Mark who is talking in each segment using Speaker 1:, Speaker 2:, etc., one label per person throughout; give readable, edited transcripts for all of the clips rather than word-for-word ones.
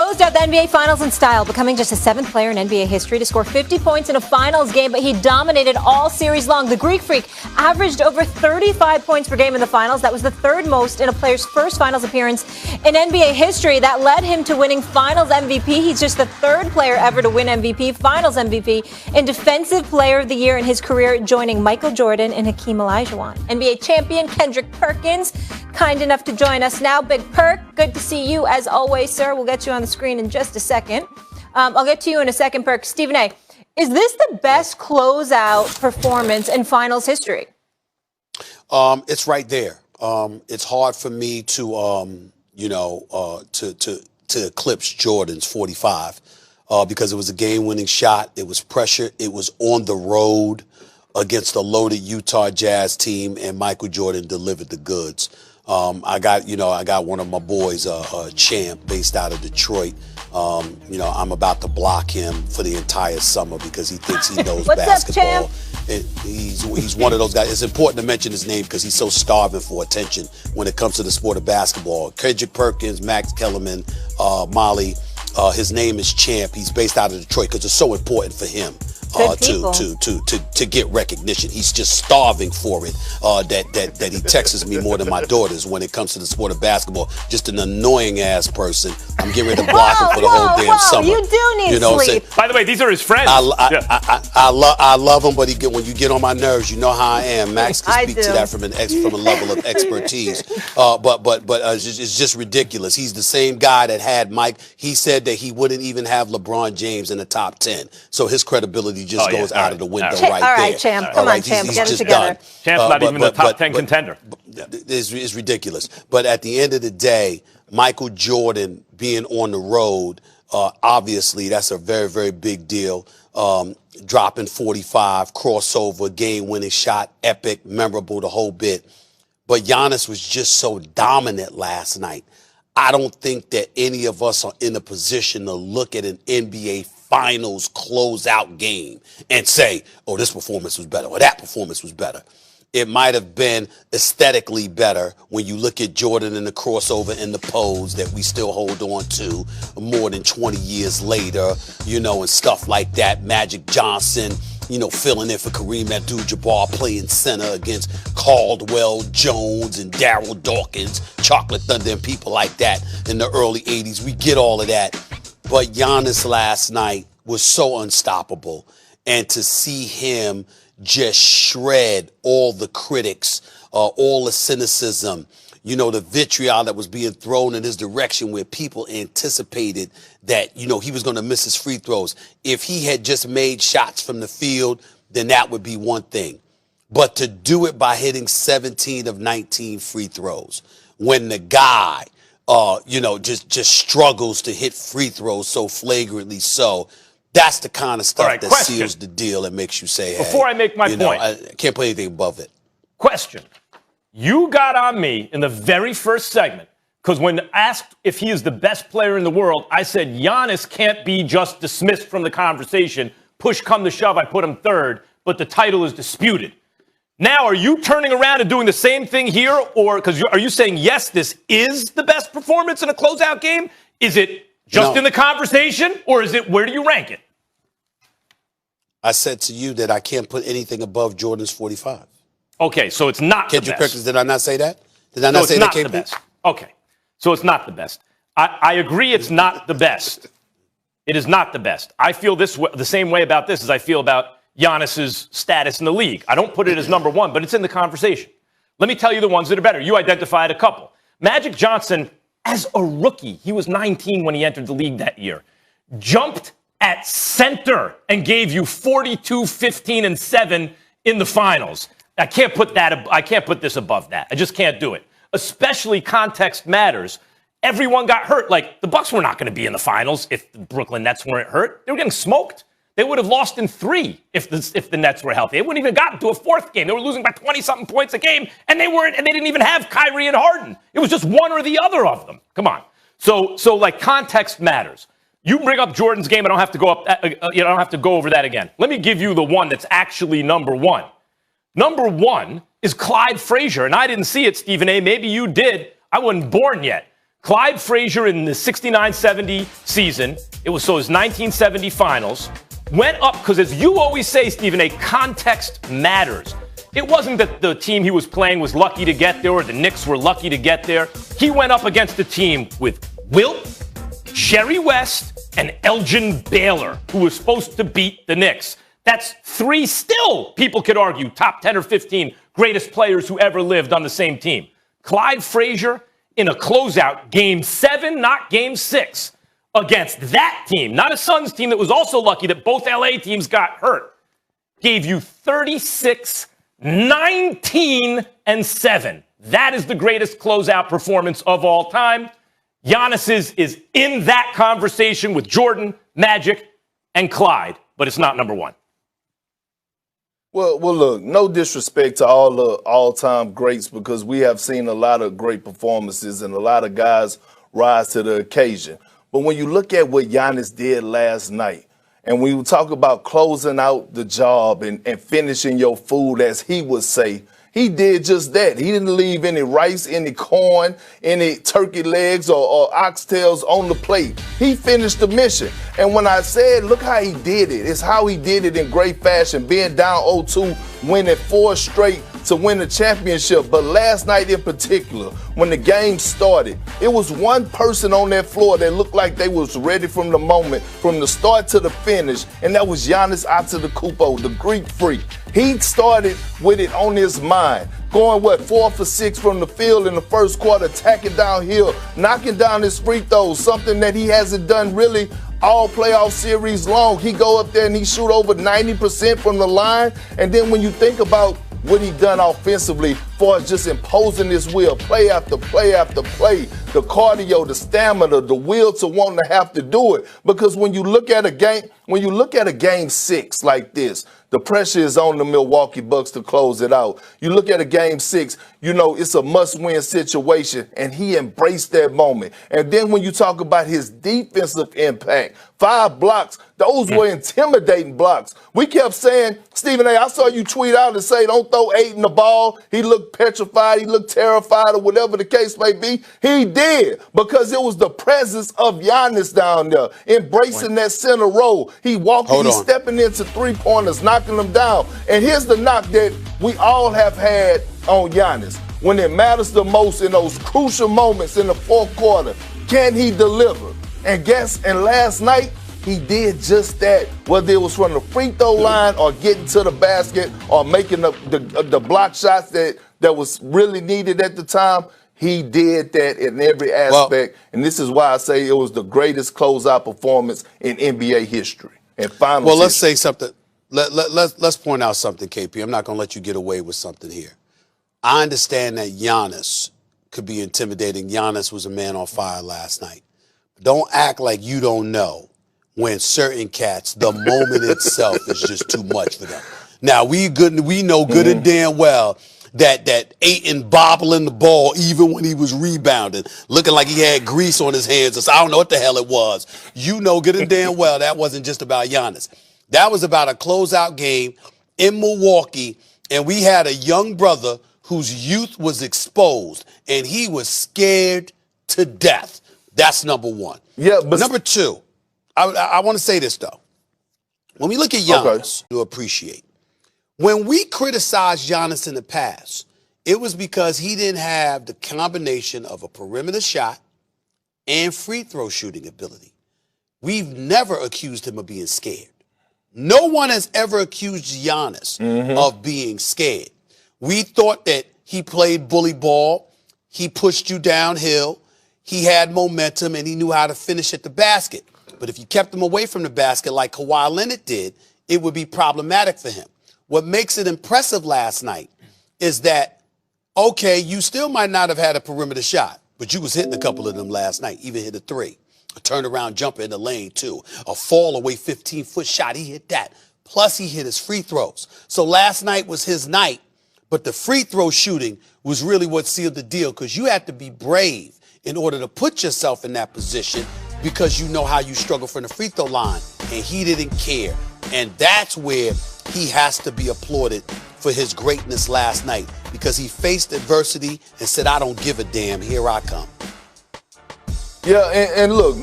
Speaker 1: closed out the NBA Finals in style, becoming just the 7th player in NBA history to score 50 points in a Finals game, but he dominated all series long. The Greek Freak averaged over 35 points per game in the Finals. That was the 3rd most in a player's first Finals appearance in NBA history. That led him to winning Finals MVP. He's just the 3rd player ever to win MVP, Finals MVP, and Defensive Player of the Year in his career, joining Michael Jordan and Hakeem Olajuwon. NBA champion Kendrick Perkins, kind enough to join us now. Big Perk, good to see you as always, sir. We'll get you on the screen in just a second. I'll get to you in a second, Perk. Stephen A., is this the best closeout performance in Finals history?
Speaker 2: It's right there. It's hard for me to eclipse Jordan's 45 because it was a game-winning shot. It was pressure. It was on the road against a loaded Utah Jazz team, and Michael Jordan delivered the goods. I got one of my boys, Champ, based out of Detroit. I'm about to block him for the entire summer because he thinks he knows basketball.
Speaker 1: Up, Champ?
Speaker 2: He's one of those guys. It's important to mention his name because he's so starving for attention when it comes to the sport of basketball. Kendrick Perkins, Max Kellerman, Molly. His name is Champ. He's based out of Detroit because it's so important for him to get recognition. He's just starving for it. That he texts me more than my daughters when it comes to the sport of basketball. Just an annoying ass person. I'm getting ready to block him for the whole damn summer.
Speaker 1: You do need sleep.
Speaker 3: By the way, these are his friends.
Speaker 2: I love him, but when you get on my nerves, you know how I am. Max can speak to that from a level of expertise. But it's just ridiculous. He's the same guy that had Mike. He said that he wouldn't even have LeBron James in the top 10. So his credibility just goes out of the window right there.
Speaker 1: All right, Champ. Come on, Champ. Get it together.
Speaker 2: Done.
Speaker 3: Champ's not even the top 10 contender.
Speaker 2: It's ridiculous. But at the end of the day, Michael Jordan being on the road, obviously that's a very, very big deal. Dropping 45, crossover, game-winning shot, epic, memorable, the whole bit. But Giannis was just so dominant last night. I don't think that any of us are in a position to look at an NBA Finals closeout game and say, oh, this performance was better or that performance was better. It might have been aesthetically better when you look at Jordan and the crossover and the pose that we still hold on to more than 20 years later, and stuff like that. Magic Johnson, filling in for Kareem Abdul-Jabbar, playing center against Caldwell Jones and Darryl Dawkins, Chocolate Thunder and people like that in the early 80s. We get all of that. But Giannis last night was so unstoppable. And to see him just shred all the critics, all the cynicism, the vitriol that was being thrown in his direction where people anticipated that, he was going to miss his free throws. If he had just made shots from the field, then that would be one thing. But to do it by hitting 17 of 19 free throws when the guy, just struggles to hit free throws so flagrantly so, that's the kind of stuff that seals the deal and makes you say, hey.
Speaker 3: Before I make my point.
Speaker 2: I can't put anything above it.
Speaker 3: Question. You got on me in the very first segment because when asked if he is the best player in the world, I said Giannis can't be just dismissed from the conversation. Push come to shove, I put him 3rd, but the title is disputed. Now, are you turning around and doing the same thing here? Or are you saying, yes, this is the best performance in a closeout game? Is it just in the conversation or is it, where do you rank it?
Speaker 2: I said to you that I can't put anything above Jordan's 45.
Speaker 3: Okay, so it's not the best.
Speaker 2: Kendrick Perkins, did I not say that? Did I not say that,
Speaker 3: the best? Okay, so it's not the best. I agree it's not the best. It is not the best. I feel the same way about this as I feel about Giannis's status in the league. I don't put it as number 1, but it's in the conversation. Let me tell you the ones that are better. You identified a couple. Magic Johnson, as a rookie, he was 19 when he entered the league that year, jumped at center and gave you 42, 15, and 7 in the finals. I can't put this above that. I just can't do it. Especially context matters. Everyone got hurt. Like, the Bucks were not going to be in the finals if the Brooklyn Nets weren't hurt. They were getting smoked. They would have lost in 3 if the Nets were healthy. They wouldn't even gotten to a 4th game. They were losing by 20-something points a game, and they didn't even have Kyrie and Harden. It was just one or the other of them. Come on. So like, context matters. You bring up Jordan's game, I don't have to go up. I don't have to go over that again. Let me give you the one that's actually number 1. Number 1 is Clyde Frazier, and I didn't see it, Stephen A. Maybe you did. I wasn't born yet. Clyde Frazier in the 69-70 season, it was his 1970 finals, went up because, as you always say, Stephen, a context matters. It wasn't that the team he was playing was lucky to get there or the Knicks were lucky to get there. He went up against a team with Wilt, Jerry West, and Elgin Baylor, who was supposed to beat the Knicks. That's three still, people could argue, top 10 or 15 greatest players who ever lived on the same team. Clyde Frazier in a closeout, Game 7, not Game 6, against that team, not a Suns team that was also lucky that both LA teams got hurt, gave you 36, 19, and 7. That is the greatest closeout performance of all time. Giannis is in that conversation with Jordan, Magic, and Clyde, but it's not number one.
Speaker 4: Well, look, no disrespect to all the all-time greats, because we have seen a lot of great performances and a lot of guys rise to the occasion. But when you look at what Giannis did last night, and when you talk about closing out the job and finishing your food, as he would say, he did just that. He didn't leave any rice, any corn, any turkey legs or oxtails on the plate. He finished the mission. And when I said, look how he did it, it's how he did it in great fashion, being down 0-2, winning 4 straight to win the championship. But last night in particular, when the game started, it was one person on that floor that looked like they was ready from the moment, from the start to the finish, and that was Giannis Antetokounmpo, the Greek freak. He started with it on his mind, going 4 for 6 from the field in the first quarter, attacking downhill, knocking down his free throws, something that he hasn't done really all playoff series long. He go up there and he shoot over 90% from the line. And then when you think about what he done offensively, for just imposing his will, play after play after play, the cardio, the stamina, the will to want to have to do it. Because when you look at a game 6 like this, the pressure is on the Milwaukee Bucks to close it out. You look at a game 6, you know, it's a must-win situation, and he embraced that moment. And then when you talk about his defensive impact, 5 blocks, those were intimidating blocks. We kept saying, Stephen A., I saw you tweet out and say, don't throw Ayton the ball. He looked petrified, he looked terrified, or whatever the case may be. He did, because it was the presence of Giannis down there, embracing that center role. He walking, he's stepping into three-pointers, knocking them down. And here's the knock that we all have had on Giannis. When it matters the most, in those crucial moments in the fourth quarter, can he deliver? And last night, he did just that, whether it was from the free throw line or getting to the basket or making the block shots that was really needed at the time. He did that in every aspect, and this is why I say it was the greatest closeout performance in NBA history and finals.
Speaker 2: Well, let's say something. Let's point out something, KP. I'm not going to let you get away with something here. I understand that Giannis could be intimidating. Giannis was a man on fire last night. Don't act like you don't know when certain cats, the moment itself is just too much for them. Now, we know good and damn well that Ayton bobbling the ball even when he was rebounding, looking like he had grease on his hands. So I don't know what the hell it was. You know good and damn well that wasn't just about Giannis. That was about a closeout game in Milwaukee, and we had a young brother whose youth was exposed, and he was scared to death. That's number one.
Speaker 4: Yeah, but
Speaker 2: number two, I want to say this, though. When we look at Giannis, to appreciate, when we criticized Giannis in the past, it was because he didn't have the combination of a perimeter shot and free throw shooting ability. We've never accused him of being scared. No one has ever accused Giannis of being scared. We thought that he played bully ball, he pushed you downhill, he had momentum, and he knew how to finish at the basket. But if you kept him away from the basket like Kawhi Leonard did, it would be problematic for him. What makes it impressive last night is that, okay, you still might not have had a perimeter shot, but you was hitting a couple of them last night, even hit a 3. A turnaround jumper in the lane, too. A fall away 15-foot shot, he hit that. Plus, he hit his free throws. So last night was his night, but the free throw shooting was really what sealed the deal, because you had to be brave in order to put yourself in that position, because you know how you struggle from the free throw line, and he didn't care. And that's where he has to be applauded for his greatness last night, because he faced adversity and said, I don't give a damn, here I come.
Speaker 4: Yeah, and look,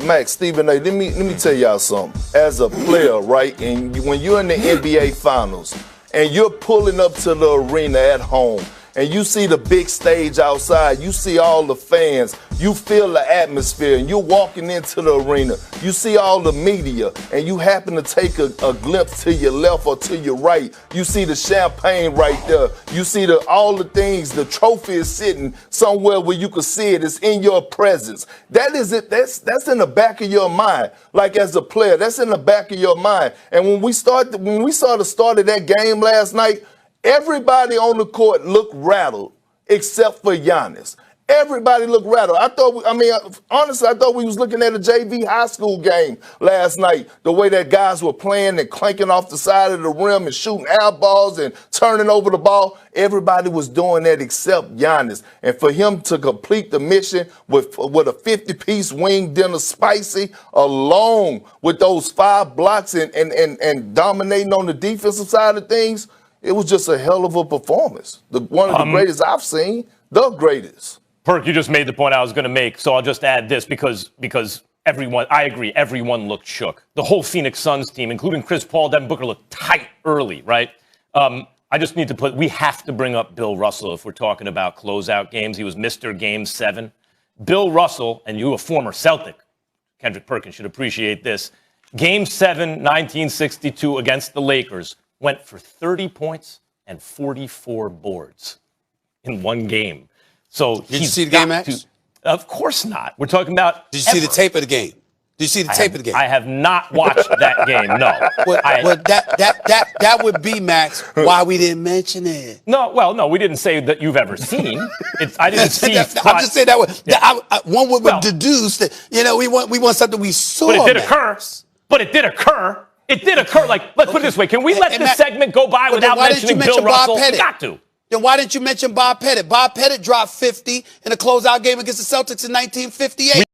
Speaker 4: Max, Stephen A., let me tell y'all something. As a player, right, and when you're in the NBA Finals and you're pulling up to the arena at home and you see the big stage outside, you see all the fans, you feel the atmosphere, and you're walking into the arena, you see all the media, and you happen to take a glimpse to your left or to your right, you see the champagne right there, you see all the things, the trophy is sitting somewhere where you can see it, it's in your presence. That is it, that's in the back of your mind. Like as a player, that's in the back of your mind. And when we started that game last night, everybody on the court looked rattled except for Giannis. Everybody looked rattled. Honestly, I thought we was looking at a JV high school game last night. The way that guys were playing and clanking off the side of the rim and shooting air balls and turning over the ball. Everybody was doing that except Giannis. And for him to complete the mission with a 50-piece wing dinner spicy, along with those 5 blocks and dominating on the defensive side of things, it was just a hell of a performance. One of the greatest I've seen, the greatest.
Speaker 3: Perk, you just made the point I was going to make, so I'll just add this because everyone, I agree, everyone looked shook. The whole Phoenix Suns team, including Chris Paul, Devin Booker, looked tight early, right? I just need to we have to bring up Bill Russell if we're talking about closeout games. He was Mr. Game 7. Bill Russell, and you, a former Celtic, Kendrick Perkins should appreciate this. Game 7, 1962 against the Lakers, went for 30 points and 44 boards in one game. So
Speaker 2: did you see the game, Max?
Speaker 3: Of course not. We're talking about.
Speaker 2: Did you see the tape of the game? Did you see the tape of the game?
Speaker 3: I have not watched that game. No.
Speaker 2: Well, that would be, Max, why we didn't mention it.
Speaker 3: No, we didn't say that you've ever seen. I didn't see.
Speaker 2: I'm just saying that way. Yeah. One would deduce that we want something we saw.
Speaker 3: But it did occur. But it did occur. It did occur. Like, let's put it this way: can we let this segment go by without mentioning Bill Russell? We got to.
Speaker 2: Then why didn't you mention Bob Pettit? Bob Pettit dropped 50 in a closeout game against the Celtics in 1958.